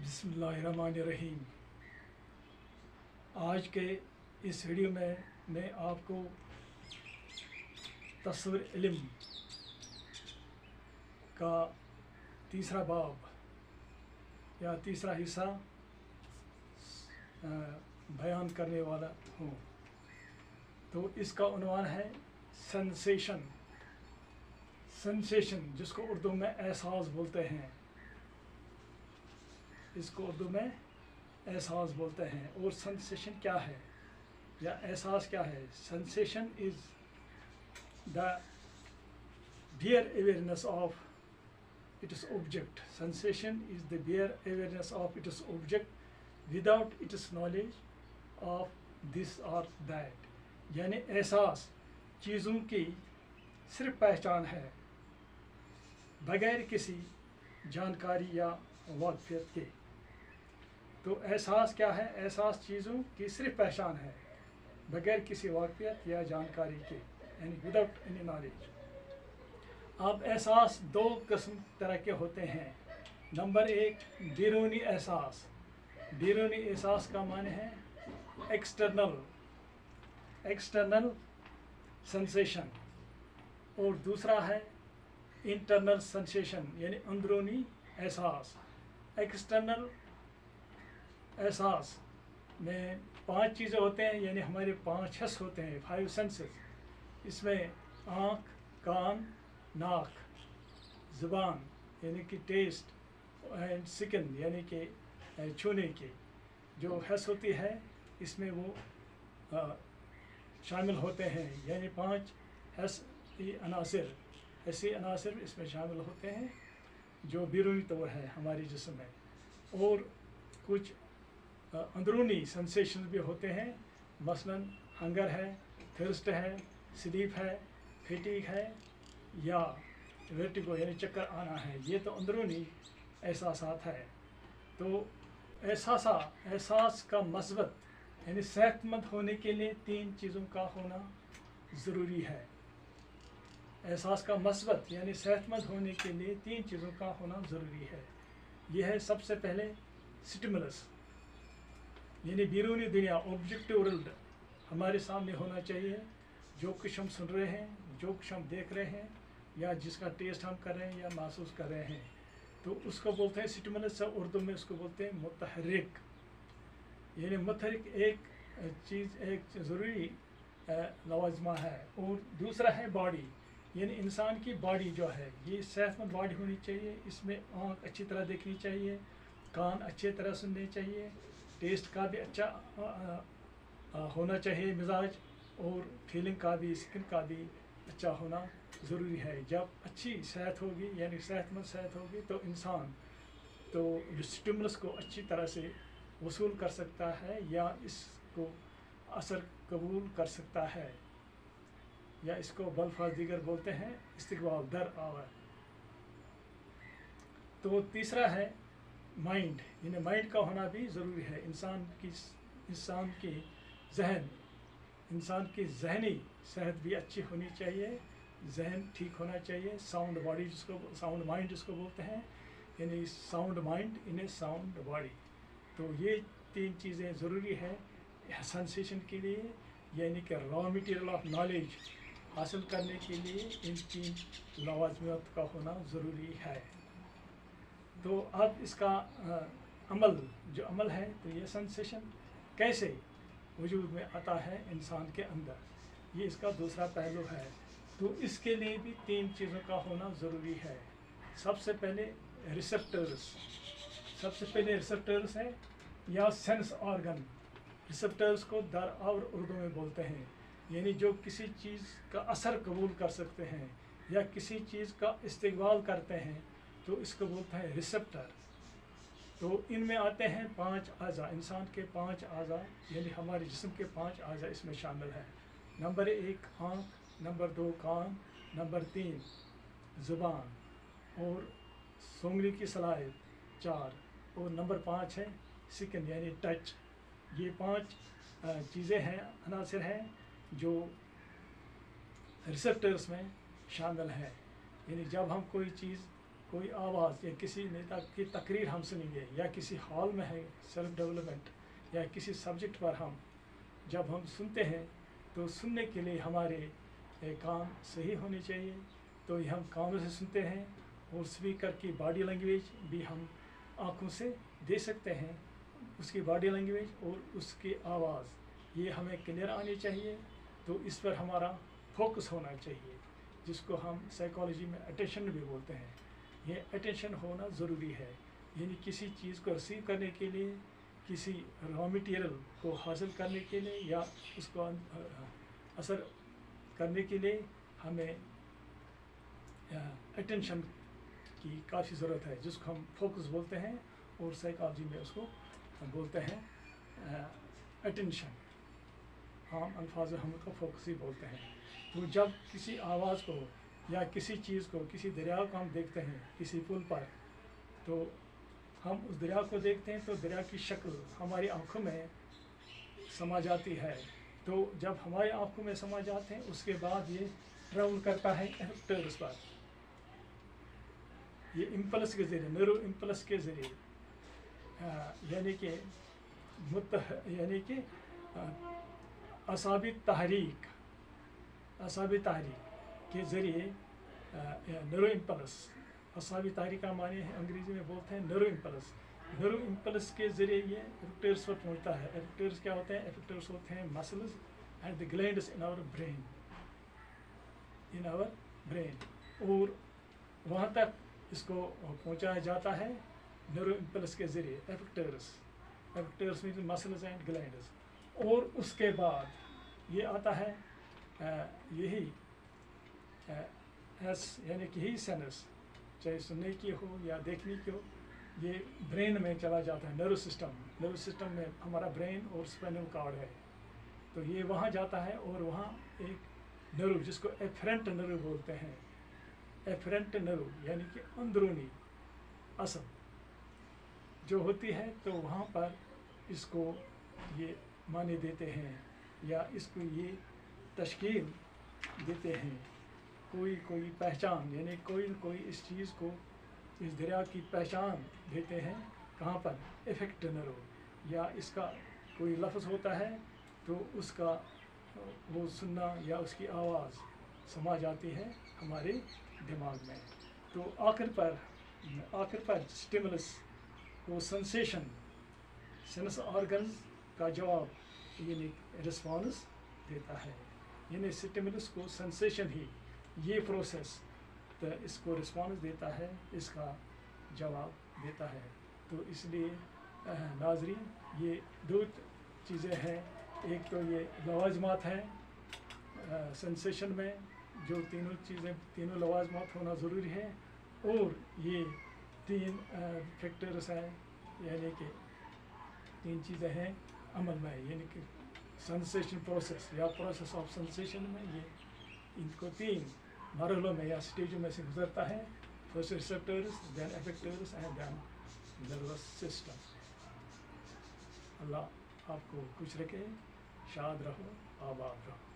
बिस्मिल्लाहिर्रहमानिर्रहीम। आज के इस वीडियो में मैं आपको तस्वीर इल्म का तीसरा बाब या तीसरा हिस्सा बयान करने वाला हूँ। तो इसका उन्वान है सेंसेशन। सेंसेशन जिसको उर्दू में एहसास बोलते हैं, इसको उर्दू में एहसास बोलते हैं। और सेंसेशन क्या है या एहसास क्या है? Sensation is the bare awareness of its object. Sensation is the bare awareness of its object without its knowledge of this or that. यानी एहसास चीज़ों की सिर्फ पहचान है बगैर किसी जानकारी या वाक़फ़ियत के। तो एहसास क्या है? एहसास चीज़ों की सिर्फ पहचान है बगैर किसी वाक़फ़ियत या जानकारी के, यानी विदाउट एनी नॉलेज। अब एहसास दो किस्म तरह के होते हैं। नंबर एक, बैरूनी एहसास। बैरूनी एहसास का माने है एक्सटर्नल सेंसेशन, और दूसरा है इंटरनल सेंसेशन यानी अंदरूनी एहसास। एक्सटर्नल एहसास में 5 चीज़ें होते हैं, यानी हमारे 5 हस होते हैं, 5 सेंसेस। इसमें आँख, कान, नाक, ज़ुबान यानी कि टेस्ट, एंड स्किन यानी कि छूने की जो हस होती है, इसमें वो शामिल होते हैं। यानी 5 हसी अनासर इसमें शामिल होते हैं जो बैरूनी तौर है हमारे जिस्म में। और कुछ अंदरूनी सेंसेशन भी होते हैं, मसलन हंगर है, थर्स्ट है, स्लीप है, फटीग है या वर्टिगो यानी चक्कर आना है। ये तो अंदरूनी एहसासात है। तो एहसास का मस्बत यानी सेहतमंद होने के लिए 3 चीज़ों का होना ज़रूरी है। एहसास का मस्बत यानी सेहतमंद होने के लिए 3 चीज़ों का होना ज़रूरी है। यह है सबसे पहले स्टिमुलस यानी बैरूनी दुनिया, ऑब्जेक्टिव वर्ल्ड हमारे सामने होना चाहिए। जो कुछ हम सुन रहे हैं, जो कुछ हम देख रहे हैं या जिसका टेस्ट हम कर रहे हैं या महसूस कर रहे हैं, तो उसको बोलते हैं स्टिमुलस। उर्दू में उसको बोलते हैं मुतहरिक। यानी मुतहरिक एक चीज़, एक ज़रूरी लवाज़मा है। और दूसरा है बॉडी, यानी इंसान की बॉडी जो है, ये सेहतमंद बॉडी होनी चाहिए। इसमें आँख अच्छी तरह देखनी चाहिए, कान अच्छी तरह सुनने चाहिए, टेस्ट का भी अच्छा होना चाहिए मिजाज, और फीलिंग का भी, स्किन का भी अच्छा होना ज़रूरी है। जब अच्छी सेहत होगी यानी सेहतमंद सेहत होगी तो इंसान तो स्टिमुलस को अच्छी तरह से वसूल कर सकता है या इसको असर कबूल कर सकता है, या इसको बल्फाज दीगर बोलते हैं इस्तिक़बाल दर आवर। तो तीसरा है माइंड, यानी माइंड का होना भी ज़रूरी है। इंसान की जहनी सेहत भी अच्छी होनी चाहिए, जहन ठीक होना चाहिए। साउंड बॉडी जिसको, साउंड माइंड जिसको बोलते हैं, यानी sound mind in A sound body. तो ये 3 चीज़ें ज़रूरी है सेंसेशन के लिए, यानी कि रॉ मटेरियल ऑफ नॉलेज हासिल करने के लिए इन 3 लवाज़मात का होना ज़रूरी है। तो अब इसका जो अमल है, तो ये सेंसेशन कैसे वजूद में आता है इंसान के अंदर, ये इसका दूसरा पहलू है। तो इसके लिए भी 3 चीज़ों का होना ज़रूरी है। सबसे पहले रिसेप्टर्स है या सेंस ऑर्गन। रिसेप्टर्स को दर-और उर्दू में बोलते हैं, यानी जो किसी चीज़ का असर कबूल कर सकते हैं या किसी चीज़ का इस्तेक़बाल करते हैं, तो इसको बोलते हैं रिसेप्टर। तो इनमें आते हैं 5 आज़ा, इंसान के 5 आज़ा, यानी हमारे जिस्म के 5 आज़ा इसमें शामिल हैं। नंबर 1 आँख, नंबर 2 कान, नंबर 3 ज़ुबान, और सूंघने की सलाहियत 4, और नंबर 5 है स्किन यानी टच। ये 5 चीज़ें हैं, अनासर हैं जो रिसेप्टर्स में शामिल हैं। यानी जब हम कोई चीज़ कोई आवाज़ या किसी नेता की तकरीर हम सुनेंगे या किसी हॉल में है सेल्फ डेवलपमेंट या किसी सब्जेक्ट पर जब हम सुनते हैं तो सुनने के लिए हमारे कान सही होने चाहिए। तो ये हम कानों से सुनते हैं और स्पीकर की बॉडी लैंग्वेज भी हम आँखों से दे सकते हैं, उसकी बॉडी लैंग्वेज और उसकी आवाज़ ये हमें क्लियर आनी चाहिए। तो इस पर हमारा फोकस होना चाहिए, जिसको हम साइकोलॉजी में अटेंशन भी बोलते हैं। ये अटेंशन होना ज़रूरी है, यानी किसी चीज़ को रिसीव करने के लिए, किसी रॉ मटेरियल को हासिल करने के लिए या उसको असर करने के लिए हमें अटेंशन की काफ़ी ज़रूरत है, जिसको हम फोकस बोलते हैं और साइकोलॉजी में उसको हम बोलते हैं अटेंशन। आम अल्फाज हम उसको फोकस ही बोलते हैं। तो जब किसी आवाज़ को या किसी चीज़ को, किसी दरिया को हम देखते हैं किसी पुल पर, तो हम उस दरिया को देखते हैं तो दरिया की शक्ल हमारी आँखों में समा जाती है। तो जब हमारी आँखों में समा जाते हैं उसके बाद ये ट्रैवल करता है एफेक्टर्स पर, ये इम्पल्स के ज़रिए, न्यूरो इम्पल्स के ज़रिए, यानी कि असाबी तहरीक के ज़रिए न्यूरो इम्पल्स, असाबी तहरीक का माने है अंग्रेज़ी में बोलते हैं न्यूरो इम्पल्स के ज़रिए ये एफेक्टर्स पर पहुंचता है। एफेक्टर्स क्या होते हैं? एफेक्टर्स होते हैं muscles and the glands in our brain, और वहाँ तक इसको पहुँचाया जाता है न्यूरो इम्पल्स के ज़रिए। एफेक्टर्स मीन मसल्स एंड ग्लैंड्स। और उसके बाद ये आता है यही यानी कि यही सेंस, चाहे सुनने की हो या देखने की हो, ये ब्रेन में चला जाता है। नर्व सिस्टम में हमारा ब्रेन और स्पाइनल कॉर्ड है, तो ये वहाँ जाता है और वहाँ एक नर्व जिसको एफरेंट नर्व बोलते हैं, एफरेंट नर्व यानी कि अंदरूनी असल जो होती है, तो वहाँ पर इसको ये माने देते हैं या इसको ये तश्कील देते हैं, कोई पहचान, यानी कोई इस चीज़ को, इस दरिया की पहचान देते हैं। कहाँ पर? इफेक्ट नर्व, या इसका कोई लफ्ज़ होता है तो उसका वो सुनना या उसकी आवाज़ समा जाती है हमारे दिमाग में। तो आखिर पर स्टिमुलस को सेंस ऑर्गन्स का जवाब यानी रिस्पॉन्स देता है, यानी स्टिमुलस को सेंसेशन ही ये प्रोसेस तो इसको रिस्पॉन्स देता है, इसका जवाब देता है। तो इसलिए नाज़रीन, ये दो चीज़ें हैं, एक तो ये लवाज़मात हैं सेंसेशन में, जो तीनों लवाज़मात होना ज़रूरी है, और ये 3 फैक्टर्स हैं, यानी कि 3 चीज़ें हैं अमल में, यानी कि सेंसेशन प्रोसेस या प्रोसेस ऑफ सेंसेशन में ये इनको 3 मरहलों में या स्टेजों में से गुजरता है। First receptors, then effectors and then nervous system. अल्लाह आपको खुश रखे, शाद रहो, आबाद रहो।